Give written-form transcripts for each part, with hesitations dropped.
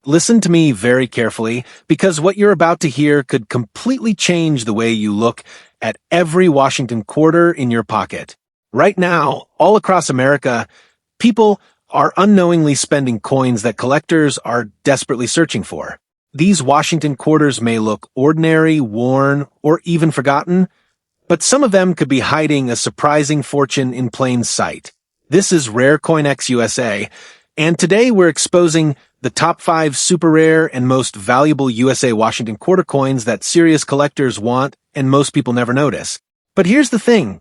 listen to me very carefully, because what you're about to hear could completely change the way you look at every Washington quarter in your pocket. Right now, all across America, people are unknowingly spending coins that collectors are desperately searching for. These Washington quarters may look ordinary, worn, or even forgotten, but some of them could be hiding a surprising fortune in plain sight. This is Rare CoinX USA, and today we're exposing the top 5 super rare and most valuable USA Washington quarter coins that serious collectors want and most people never notice. But here's the thing.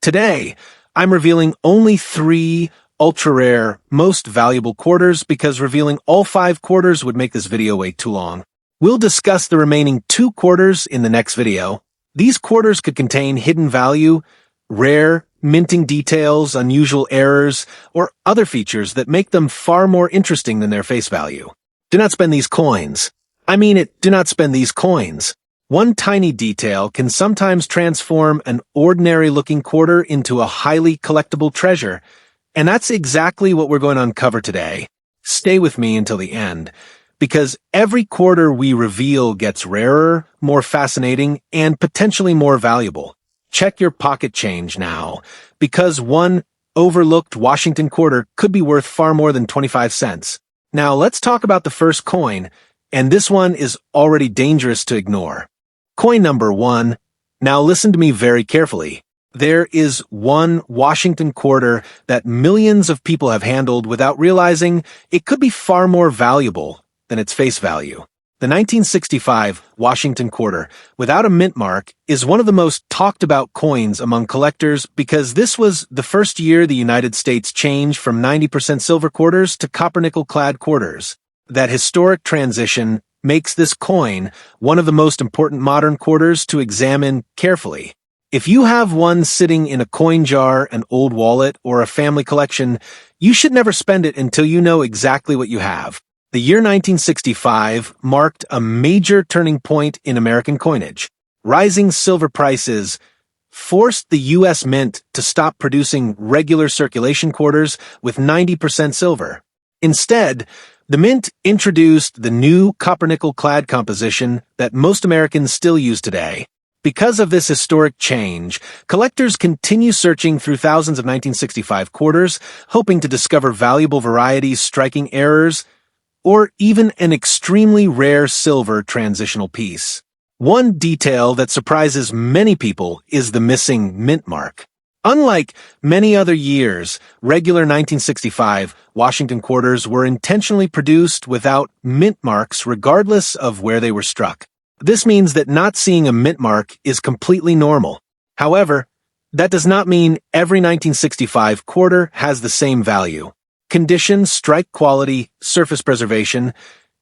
Today, I'm revealing only 3 ultra-rare, most valuable quarters because revealing all 5 quarters would make this video way too long. We'll discuss the remaining 2 quarters in the next video. These quarters could contain hidden value, rare, minting details, unusual errors, or other features that make them far more interesting than their face value. Do not spend these coins. Do not spend these coins. One tiny detail can sometimes transform an ordinary-looking quarter into a highly collectible treasure, and that's exactly what we're going to uncover today. Stay with me until the end, because every quarter we reveal gets rarer, more fascinating, and potentially more valuable. Check your pocket change now, because one overlooked Washington quarter could be worth far more than 25 cents. Now let's talk about the first coin, and this one is already dangerous to ignore. Coin number 1. Now listen to me very carefully. There is one Washington quarter that millions of people have handled without realizing it could be far more valuable than its face value. The 1965 Washington quarter, without a mint mark, is one of the most talked about coins among collectors because this was the first year the United States changed from 90% silver quarters to copper-nickel-clad quarters. That historic transition makes this coin one of the most important modern quarters to examine carefully. If you have one sitting in a coin jar, an old wallet, or a family collection, you should never spend it until you know exactly what you have. The year 1965 marked a major turning point in American coinage. Rising silver prices forced the U.S. Mint to stop producing regular circulation quarters with 90% silver. Instead, the Mint introduced the new copper-nickel-clad composition that most Americans still use today. Because of this historic change, collectors continue searching through thousands of 1965 quarters, hoping to discover valuable varieties, striking errors, or even an extremely rare silver transitional piece. One detail that surprises many people is the missing mint mark. Unlike many other years, regular 1965 Washington quarters were intentionally produced without mint marks regardless of where they were struck. This means that not seeing a mint mark is completely normal. However, that does not mean every 1965 quarter has the same value. Conditions, strike quality, surface preservation,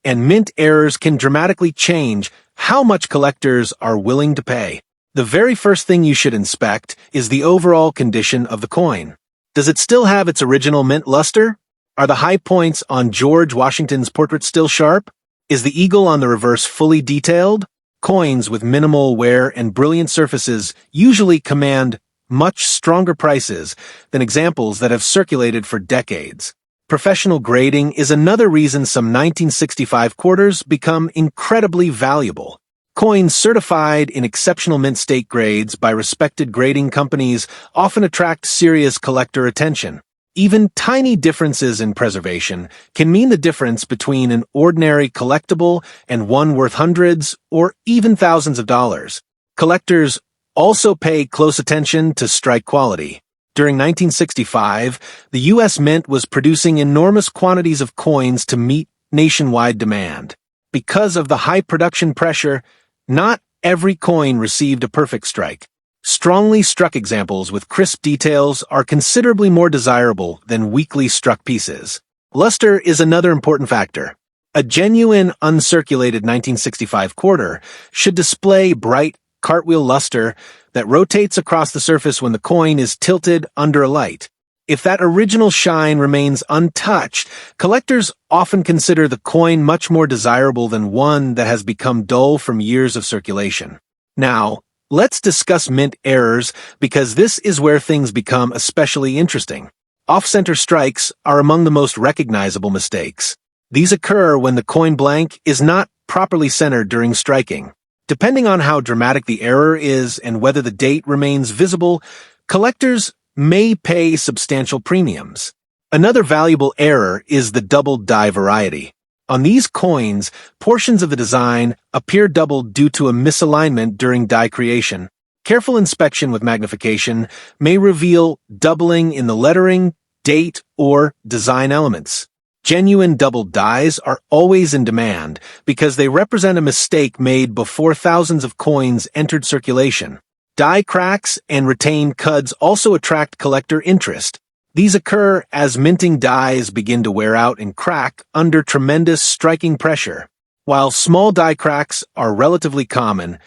and mint errors can dramatically change how much collectors are willing to pay. The very first thing you should inspect is the overall condition of the coin. Does it still have its original mint luster? Are the high points on George Washington's portrait still sharp? Is the eagle on the reverse fully detailed? Coins with minimal wear and brilliant surfaces usually command much stronger prices than examples that have circulated for decades. Professional grading is another reason some 1965 quarters become incredibly valuable. Coins certified in exceptional mint state grades by respected grading companies often attract serious collector attention. Even tiny differences in preservation can mean the difference between an ordinary collectible and one worth hundreds or even thousands of dollars. Collectors also pay close attention to strike quality. During 1965, the U.S. Mint was producing enormous quantities of coins to meet nationwide demand. Because of the high production pressure, not every coin received a perfect strike. Strongly struck examples with crisp details are considerably more desirable than weakly struck pieces. Luster is another important factor. A genuine uncirculated 1965 quarter should display bright cartwheel luster that rotates across the surface when the coin is tilted under a light. If that original shine remains untouched, collectors often consider the coin much more desirable than one that has become dull from years of circulation. Now, let's discuss mint errors because this is where things become especially interesting. Off-center strikes are among the most recognizable mistakes. These occur when the coin blank is not properly centered during striking. Depending on how dramatic the error is and whether the date remains visible, collectors may pay substantial premiums. Another valuable error is the doubled die variety. On these coins, portions of the design appear doubled due to a misalignment during die creation. Careful inspection with magnification may reveal doubling in the lettering, date, or design elements. Genuine doubled dies are always in demand because they represent a mistake made before thousands of coins entered circulation. Die cracks and retained cuds also attract collector interest. These occur as minting dies begin to wear out and crack under tremendous striking pressure. While small die cracks are relatively common,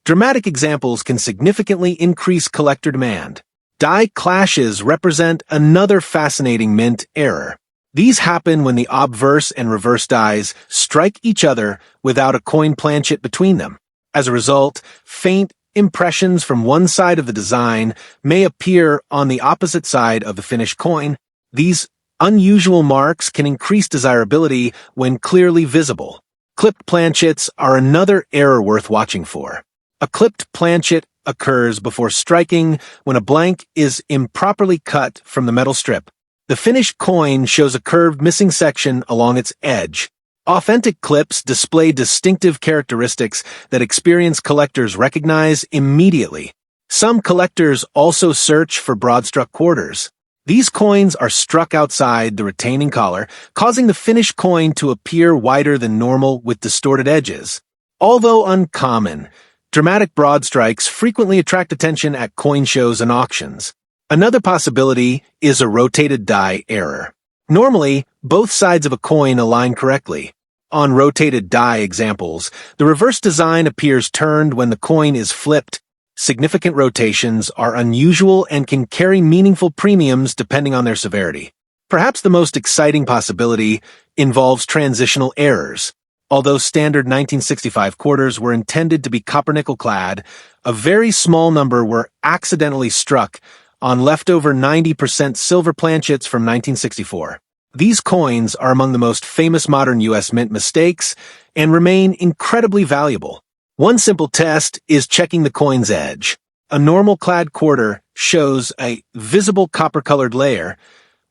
dramatic examples can significantly increase collector demand. Die clashes represent another fascinating mint error. These happen when the obverse and reverse dies strike each other without a coin planchet between them. As a result, faint impressions from one side of the design may appear on the opposite side of the finished coin. These unusual marks can increase desirability when clearly visible. Clipped planchets are another error worth watching for. A clipped planchet occurs before striking when a blank is improperly cut from the metal strip. The finished coin shows a curved missing section along its edge. Authentic clips display distinctive characteristics that experienced collectors recognize immediately. Some collectors also search for broad-struck quarters. These coins are struck outside the retaining collar, causing the finished coin to appear wider than normal with distorted edges. Although uncommon, dramatic broad strikes frequently attract attention at coin shows and auctions. Another possibility is a rotated die error. Normally, both sides of a coin align correctly. On rotated die examples, the reverse design appears turned when the coin is flipped. Significant rotations are unusual and can carry meaningful premiums depending on their severity. Perhaps the most exciting possibility involves transitional errors. Although standard 1965 quarters were intended to be copper-nickel clad, a very small number were accidentally struck on leftover 90% silver planchets from 1964. These coins are among the most famous modern U.S. mint mistakes and remain incredibly valuable. One simple test is checking the coin's edge. A normal clad quarter shows a visible copper-colored layer,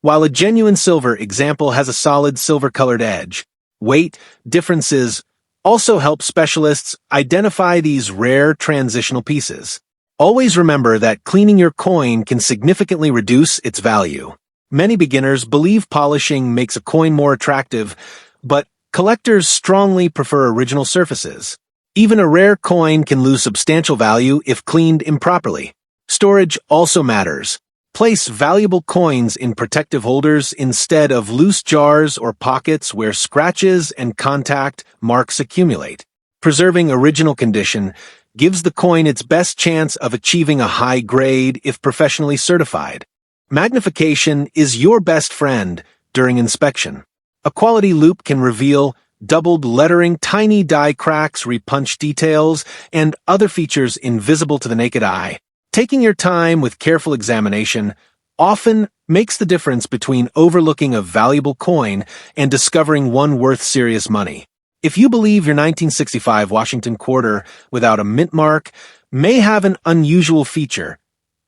while a genuine silver example has a solid silver-colored edge. Weight differences also help specialists identify these rare transitional pieces. Always remember that cleaning your coin can significantly reduce its value. Many beginners believe polishing makes a coin more attractive, but collectors strongly prefer original surfaces. Even a rare coin can lose substantial value if cleaned improperly. Storage also matters. Place valuable coins in protective holders instead of loose jars or pockets where scratches and contact marks accumulate. Preserving original condition gives the coin its best chance of achieving a high grade if professionally certified. Magnification is your best friend during inspection. A quality loupe can reveal doubled lettering, tiny die cracks, repunched details, and other features invisible to the naked eye. Taking your time with careful examination often makes the difference between overlooking a valuable coin and discovering one worth serious money. If you believe your 1965 Washington Quarter Without a mint mark may have an unusual feature,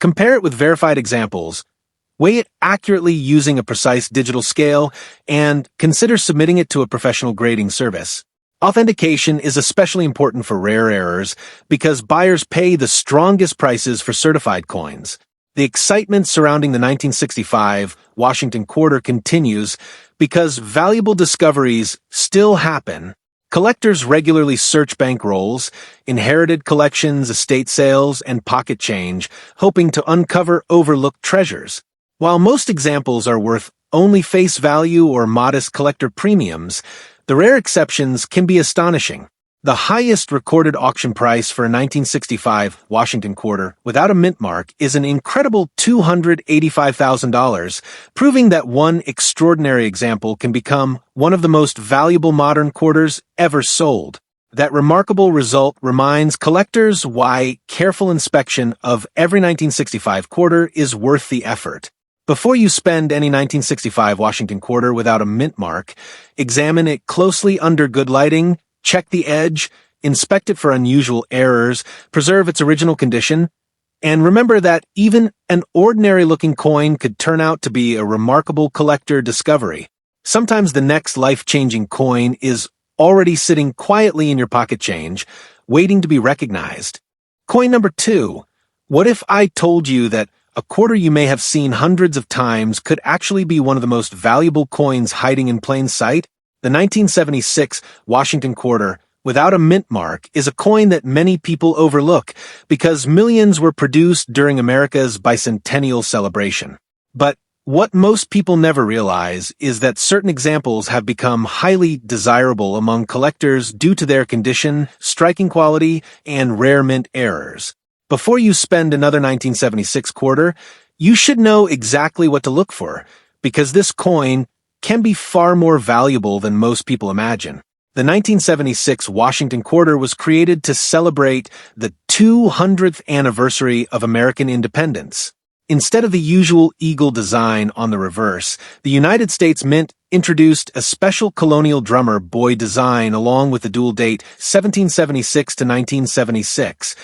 compare it with verified examples, weigh it accurately using a precise digital scale, and consider submitting it to a professional grading service. Authentication is especially important for rare errors because buyers pay the strongest prices for certified coins. The excitement surrounding the 1965 Washington Quarter continues because valuable discoveries still happen. Collectors regularly search bankrolls, inherited collections, estate sales, and pocket change, hoping to uncover overlooked treasures. While most examples are worth only face value or modest collector premiums, the rare exceptions can be astonishing. The highest recorded auction price for a 1965 Washington Quarter Without a mint mark is an incredible $285,000, proving that one extraordinary example can become one of the most valuable modern quarters ever sold. That remarkable result reminds collectors why careful inspection of every 1965 quarter is worth the effort. Before you spend any 1965 Washington quarter without a mint mark, examine it closely under good lighting, check the edge, inspect it for unusual errors, preserve its original condition, and remember that even an ordinary-looking coin could turn out to be a remarkable collector discovery. Sometimes the next life-changing coin is already sitting quietly in your pocket change, waiting to be recognized. Coin number 2. What if I told you that a quarter you may have seen hundreds of times could actually be one of the most valuable coins hiding in plain sight? The 1976 Washington Quarter Without a mint mark is a coin that many people overlook because millions were produced during America's Bicentennial celebration. But what most people never realize is that certain examples have become highly desirable among collectors due to their condition, striking quality, and rare mint errors. Before you spend another 1976 quarter, you should know exactly what to look for, because this coin can be far more valuable than most people imagine. The 1976 Washington Quarter was created to celebrate the 200th anniversary of American independence. Instead of the usual eagle design on the reverse, the United States Mint introduced a special colonial drummer boy design along with the dual date 1776 to 1976.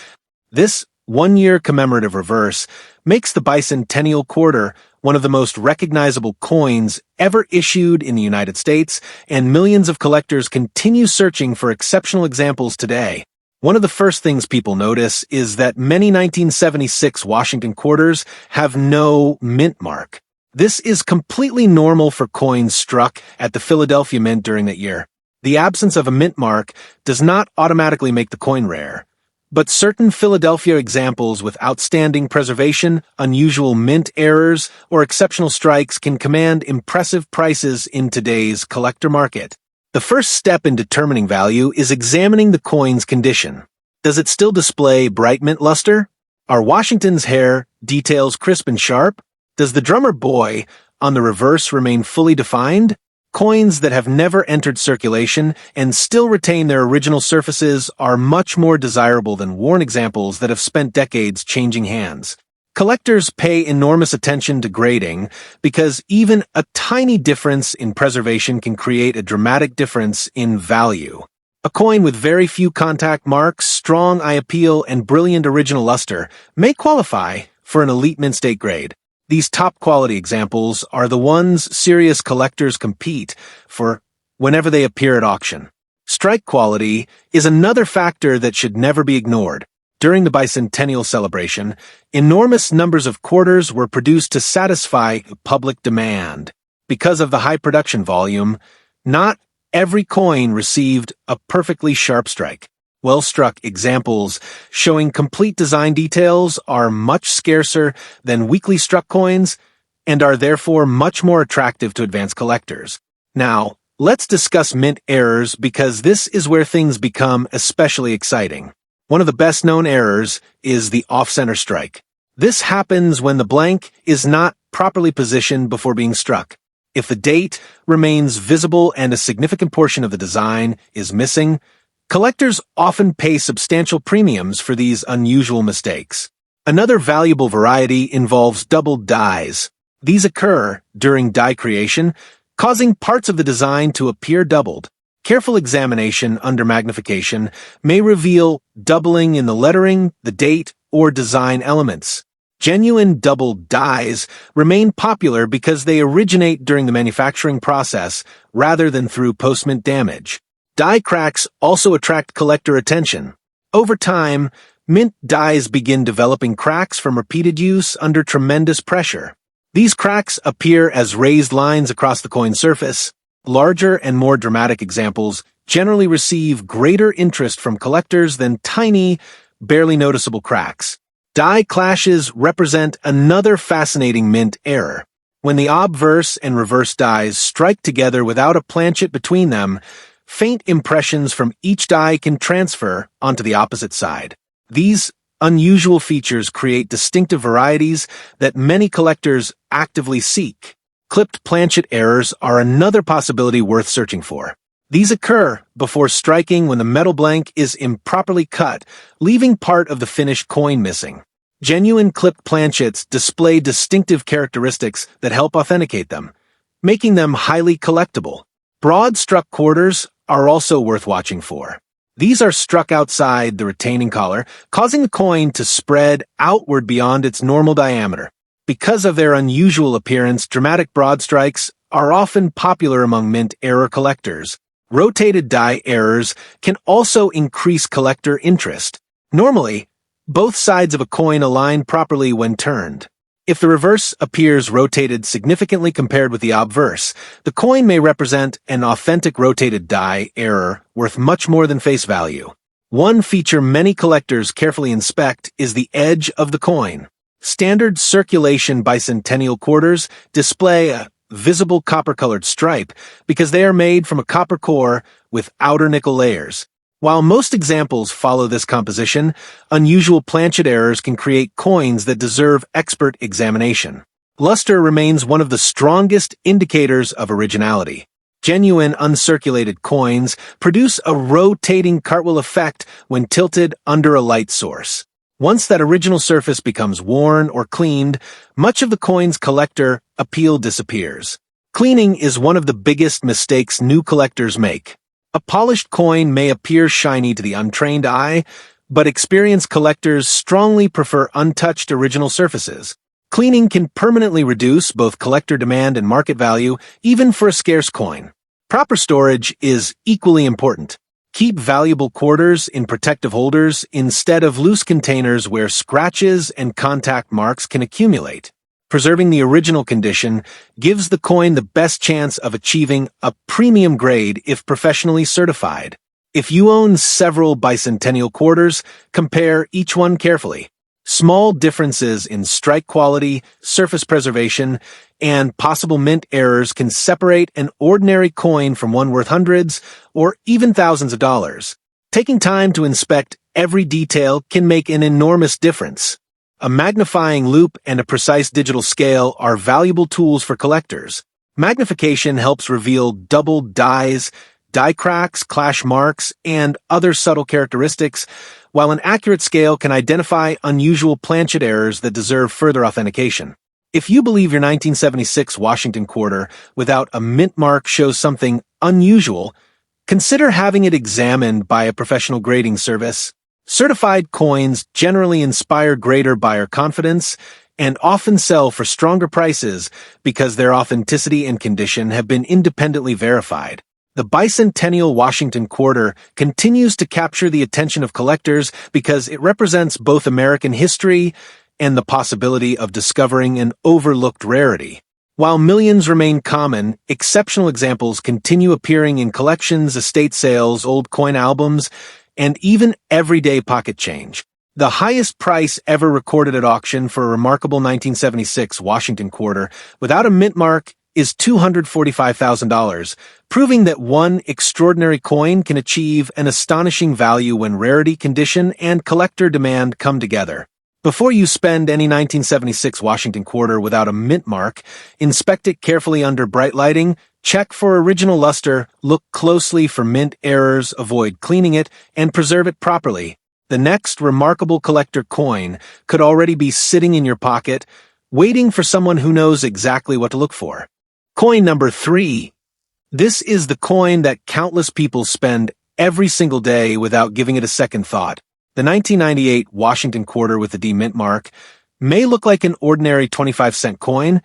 This one-year commemorative reverse makes the Bicentennial Quarter one of the most recognizable coins ever issued in the United States, and millions of collectors continue searching for exceptional examples today. One of the first things people notice is that many 1976 Washington quarters have no mint mark. This is completely normal for coins struck at the Philadelphia Mint during that year. The absence of a mint mark does not automatically make the coin rare. But certain Philadelphia examples with outstanding preservation, unusual mint errors, or exceptional strikes can command impressive prices in today's collector market. The first step in determining value is examining the coin's condition. Does it still display bright mint luster? Are Washington's hair details crisp and sharp? Does the drummer boy on the reverse remain fully defined? Coins that have never entered circulation and still retain their original surfaces are much more desirable than worn examples that have spent decades changing hands. Collectors pay enormous attention to grading because even a tiny difference in preservation can create a dramatic difference in value. A coin with very few contact marks, strong eye appeal, and brilliant original luster may qualify for an elite mint state grade. These top-quality examples are the ones serious collectors compete for whenever they appear at auction. Strike quality is another factor that should never be ignored. During the bicentennial celebration, enormous numbers of quarters were produced to satisfy public demand. Because of the high production volume, not every coin received a perfectly sharp strike. Well-struck examples showing complete design details are much scarcer than weakly struck coins and are therefore much more attractive to advanced collectors. Now, let's discuss mint errors because this is where things become especially exciting. One of the best-known errors is the off-center strike. This happens when the blank is not properly positioned before being struck. If the date remains visible and a significant portion of the design is missing, collectors often pay substantial premiums for these unusual mistakes. Another valuable variety involves doubled dies. These occur during die creation, causing parts of the design to appear doubled. Careful examination under magnification may reveal doubling in the lettering, the date, or design elements. Genuine doubled dies remain popular because they originate during the manufacturing process rather than through post-mint damage. Die cracks also attract collector attention. Over time, mint dies begin developing cracks from repeated use under tremendous pressure. These cracks appear as raised lines across the coin surface. Larger and more dramatic examples generally receive greater interest from collectors than tiny, barely noticeable cracks. Die clashes represent another fascinating mint error. When the obverse and reverse dies strike together without a planchet between them, faint impressions from each die can transfer onto the opposite side. These unusual features create distinctive varieties that many collectors actively seek. Clipped planchet errors are another possibility worth searching for. These occur before striking when the metal blank is improperly cut, leaving part of the finished coin missing. Genuine clipped planchets display distinctive characteristics that help authenticate them, making them highly collectible. Broad-struck quarters are also worth watching for. These are struck outside the retaining collar, causing the coin to spread outward beyond its normal diameter. Because of their unusual appearance, dramatic broad strikes are often popular among mint error collectors. Rotated die errors can also increase collector interest. Normally, both sides of a coin align properly when turned. If the reverse appears rotated significantly compared with the obverse, the coin may represent an authentic rotated die error worth much more than face value. One feature many collectors carefully inspect is the edge of the coin. Standard circulation bicentennial quarters display a visible copper-colored stripe because they are made from a copper core with outer nickel layers. While most examples follow this composition, unusual planchet errors can create coins that deserve expert examination. Luster remains one of the strongest indicators of originality. Genuine uncirculated coins produce a rotating cartwheel effect when tilted under a light source. Once that original surface becomes worn or cleaned, much of the coin's collector appeal disappears. Cleaning is one of the biggest mistakes new collectors make. A polished coin may appear shiny to the untrained eye, but experienced collectors strongly prefer untouched original surfaces. Cleaning can permanently reduce both collector demand and market value, even for a scarce coin. Proper storage is equally important. Keep valuable quarters in protective holders instead of loose containers where scratches and contact marks can accumulate. Preserving the original condition gives the coin the best chance of achieving a premium grade if professionally certified. If you own several bicentennial quarters, compare each one carefully. Small differences in strike quality, surface preservation, and possible mint errors can separate an ordinary coin from one worth hundreds or even thousands of dollars. Taking time to inspect every detail can make an enormous difference. A magnifying loupe and a precise digital scale are valuable tools for collectors. Magnification helps reveal doubled dies, die cracks, clash marks, and other subtle characteristics, while an accurate scale can identify unusual planchet errors that deserve further authentication. If you believe your 1976 Washington Quarter Without a mint mark shows something unusual, consider having it examined by a professional grading service. Certified coins generally inspire greater buyer confidence and often sell for stronger prices because their authenticity and condition have been independently verified. The Bicentennial Washington Quarter continues to capture the attention of collectors because it represents both American history and the possibility of discovering an overlooked rarity. While millions remain common, exceptional examples continue appearing in collections, estate sales, old coin albums, and even everyday pocket change. The highest price ever recorded at auction for a remarkable 1976 Washington Quarter Without a mint mark is $245,000, proving that one extraordinary coin can achieve an astonishing value when rarity, condition, and collector demand come together. Before you spend any 1976 Washington Quarter Without a mint mark, inspect it carefully under bright lighting, check for original luster, look closely for mint errors, avoid cleaning it, and preserve it properly. The next remarkable collector coin could already be sitting in your pocket, waiting for someone who knows exactly what to look for. Coin number 3. This is the coin that countless people spend every single day without giving it a second thought. The 1998 Washington Quarter with the D mint mark may look like an ordinary 25-cent coin,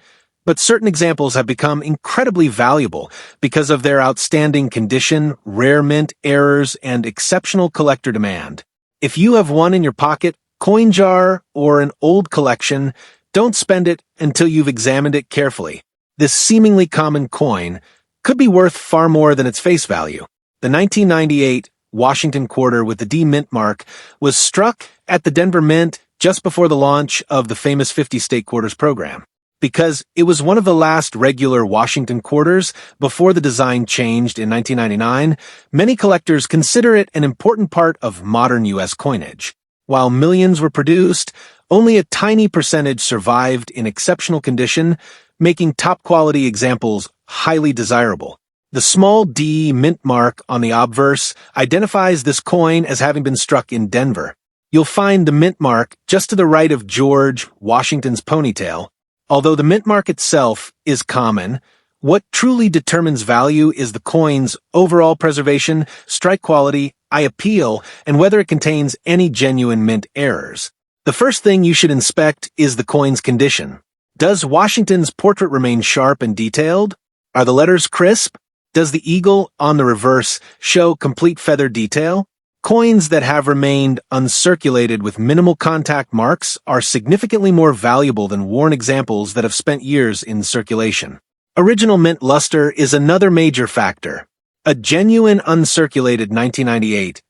but certain examples have become incredibly valuable because of their outstanding condition, rare mint errors, and exceptional collector demand. If you have one in your pocket, coin jar, or an old collection, don't spend it until you've examined it carefully. This seemingly common coin could be worth far more than its face value. The 1998 Washington Quarter with the D mint mark was struck at the Denver Mint just before the launch of the famous 50 state quarters program. Because it was one of the last regular Washington quarters before the design changed in 1999, many collectors consider it an important part of modern U.S. coinage. While millions were produced, only a tiny percentage survived in exceptional condition, making top-quality examples highly desirable. The small D mint mark on the obverse identifies this coin as having been struck in Denver. You'll find the mint mark just to the right of George Washington's ponytail. Although the mint mark itself is common, what truly determines value is the coin's overall preservation, strike quality, eye appeal, and whether it contains any genuine mint errors. The first thing you should inspect is the coin's condition. Does Washington's portrait remain sharp and detailed? Are the letters crisp? Does the eagle on the reverse show complete feather detail? Coins that have remained uncirculated with minimal contact marks are significantly more valuable than worn examples that have spent years in circulation. Original mint luster is another major factor. A genuine uncirculated 1998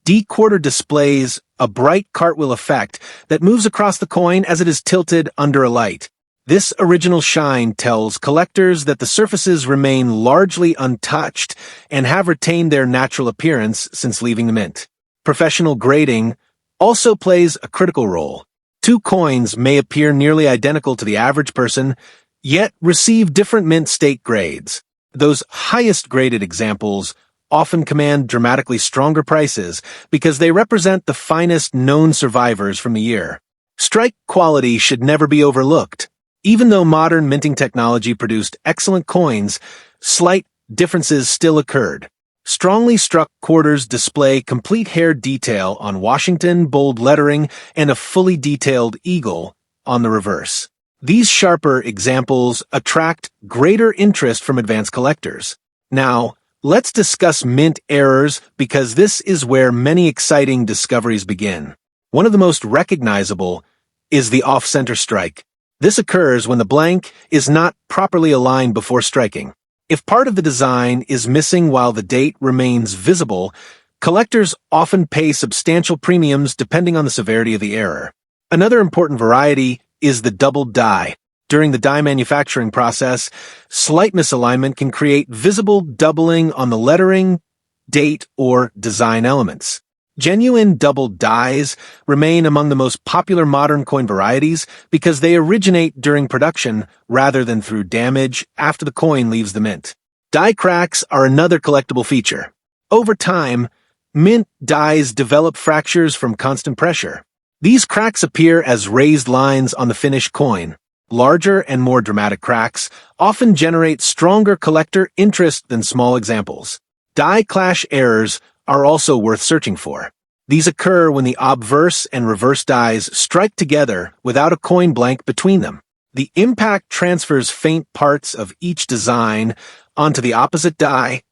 D-quarter displays a bright cartwheel effect that moves across the coin as it is tilted under a light. This original shine tells collectors that the surfaces remain largely untouched and have retained their natural appearance since leaving the mint. Professional grading also plays a critical role. Two coins may appear nearly identical to the average person, yet receive different mint state grades. Those highest graded examples often command dramatically stronger prices because they represent the finest known survivors from the year. Strike quality should never be overlooked. Even though modern minting technology produced excellent coins, slight differences still occurred. Strongly struck quarters display complete hair detail on Washington bold lettering and a fully detailed eagle on the reverse. These sharper examples attract greater interest from advanced collectors. Now, let's discuss mint errors because this is where many exciting discoveries begin. One of the most recognizable is the off-center strike. This occurs when the blank is not properly aligned before striking. If part of the design is missing while the date remains visible, collectors often pay substantial premiums depending on the severity of the error. Another important variety is the doubled die. During the die manufacturing process, slight misalignment can create visible doubling on the lettering, date, or design elements. Genuine doubled dies remain among the most popular modern coin varieties because they originate during production rather than through damage after the coin leaves the mint. Die cracks are another collectible feature. Over time, mint dies develop fractures from constant pressure. These cracks appear as raised lines on the finished coin. Larger and more dramatic cracks often generate stronger collector interest than small examples. Die clash errors are also worth searching for. These occur when the obverse and reverse dies strike together without a coin blank between them. The impact transfers faint parts of each design onto the opposite die,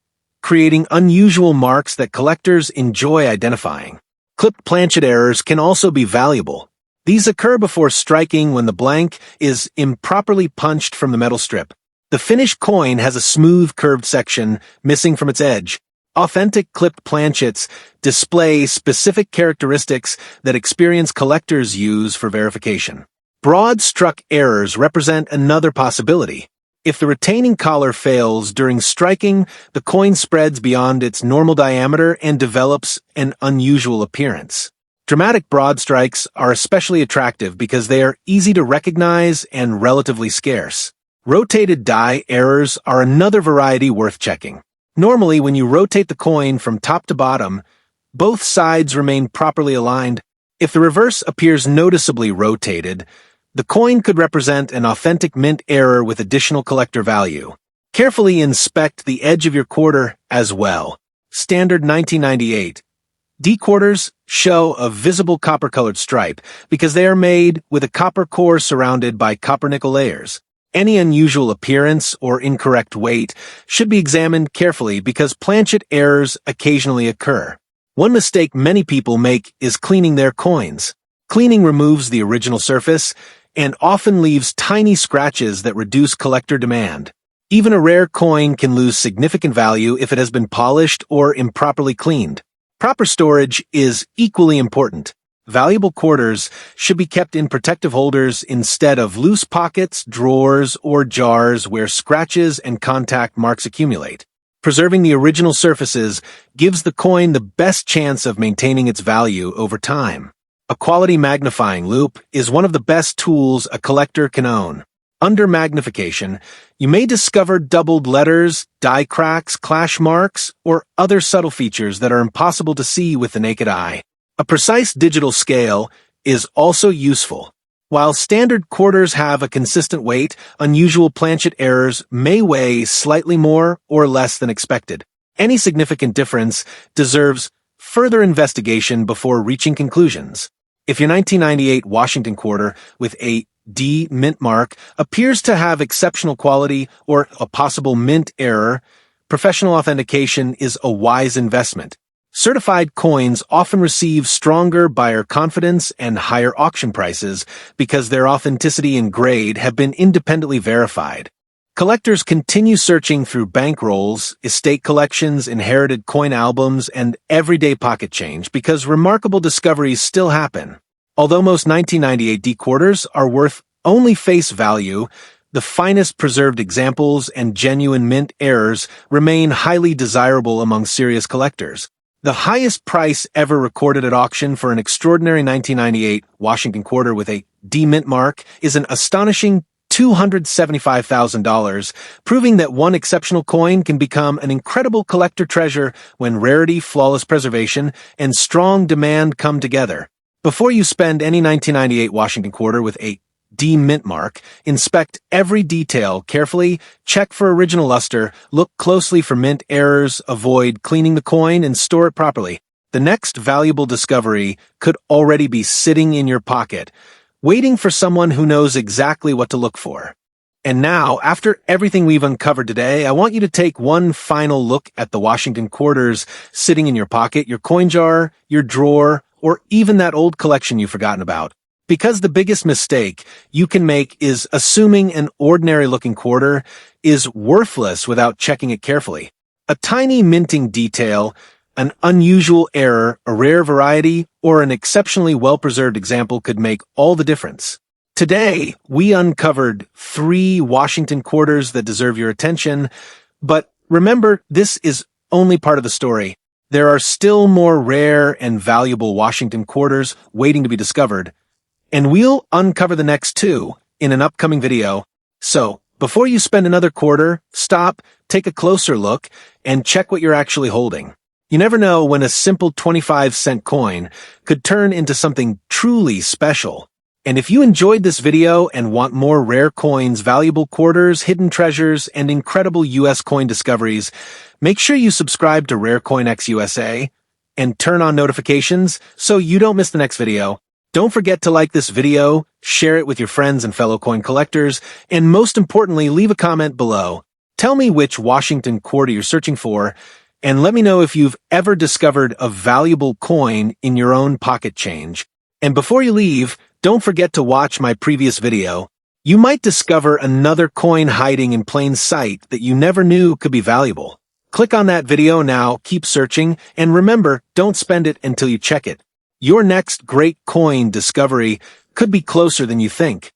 creating unusual marks that collectors enjoy identifying. Clipped planchet errors can also be valuable. These occur before striking when the blank is improperly punched from the metal strip. The finished coin has a smooth curved section missing from its edge. Authentic clipped planchets display specific characteristics that experienced collectors use for verification. Broad struck errors represent another possibility. If the retaining collar fails during striking, the coin spreads beyond its normal diameter and develops an unusual appearance. Dramatic broad strikes are especially attractive because they are easy to recognize and relatively scarce. Rotated die errors are another variety worth checking. Normally, when you rotate the coin from top to bottom, both sides remain properly aligned. If the reverse appears noticeably rotated, the coin could represent an authentic mint error with additional collector value. Carefully inspect the edge of your quarter as well. Standard 1998. D quarters show a visible copper-colored stripe because they are made with a copper core surrounded by copper-nickel layers. Any unusual appearance or incorrect weight should be examined carefully because planchet errors occasionally occur. One mistake many people make is cleaning their coins. Cleaning removes the original surface and often leaves tiny scratches that reduce collector demand. Even a rare coin can lose significant value if it has been polished or improperly cleaned. Proper storage is equally important. Valuable quarters should be kept in protective holders instead of loose pockets, drawers, or jars where scratches and contact marks accumulate. Preserving the original surfaces gives the coin the best chance of maintaining its value over time. A quality magnifying loupe is one of the best tools a collector can own. Under magnification, you may discover doubled letters, die cracks, clash marks, or other subtle features that are impossible to see with the naked eye. A precise digital scale is also useful. While standard quarters have a consistent weight, unusual planchet errors may weigh slightly more or less than expected. Any significant difference deserves further investigation before reaching conclusions. If your 1998 Washington quarter with a D mint mark appears to have exceptional quality or a possible mint error, professional authentication is a wise investment. Certified coins often receive stronger buyer confidence and higher auction prices because their authenticity and grade have been independently verified. Collectors continue searching through bankrolls, estate collections, inherited coin albums, and everyday pocket change because remarkable discoveries still happen. Although most 1998 D quarters are worth only face value, the finest preserved examples and genuine mint errors remain highly desirable among serious collectors. The highest price ever recorded at auction for an extraordinary 1998 Washington quarter with a D mint mark is an astonishing $275,000, proving that one exceptional coin can become an incredible collector treasure when rarity, flawless preservation, and strong demand come together. Before you spend any 1998 Washington quarter with a D mint mark, inspect every detail carefully, check for original luster, look closely for mint errors, avoid cleaning the coin, and store it properly. The next valuable discovery could already be sitting in your pocket, waiting for someone who knows exactly what to look for. And now, after everything we've uncovered today, I want you to take one final look at the Washington quarters sitting in your pocket, your coin jar, your drawer, or even that old collection you've forgotten about. Because the biggest mistake you can make is assuming an ordinary-looking quarter is worthless without checking it carefully. A tiny minting detail, an unusual error, a rare variety, or an exceptionally well-preserved example could make all the difference. Today, we uncovered 3 Washington quarters that deserve your attention, but remember, this is only part of the story. There are still more rare and valuable Washington quarters waiting to be discovered, and we'll uncover the next 2 in an upcoming video. So, before you spend another quarter, stop, take a closer look, and check what you're actually holding. You never know when a simple 25-cent coin could turn into something truly special. And if you enjoyed this video and want more rare coins, valuable quarters, hidden treasures, and incredible U.S. coin discoveries, make sure you subscribe to Rare CoinX USA and turn on notifications so you don't miss the next video. Don't forget to like this video, share it with your friends and fellow coin collectors, and most importantly, leave a comment below. Tell me which Washington quarter you're searching for, and let me know if you've ever discovered a valuable coin in your own pocket change. And before you leave, don't forget to watch my previous video. You might discover another coin hiding in plain sight that you never knew could be valuable. Click on that video now, keep searching, and remember, don't spend it until you check it. Your next great coin discovery could be closer than you think.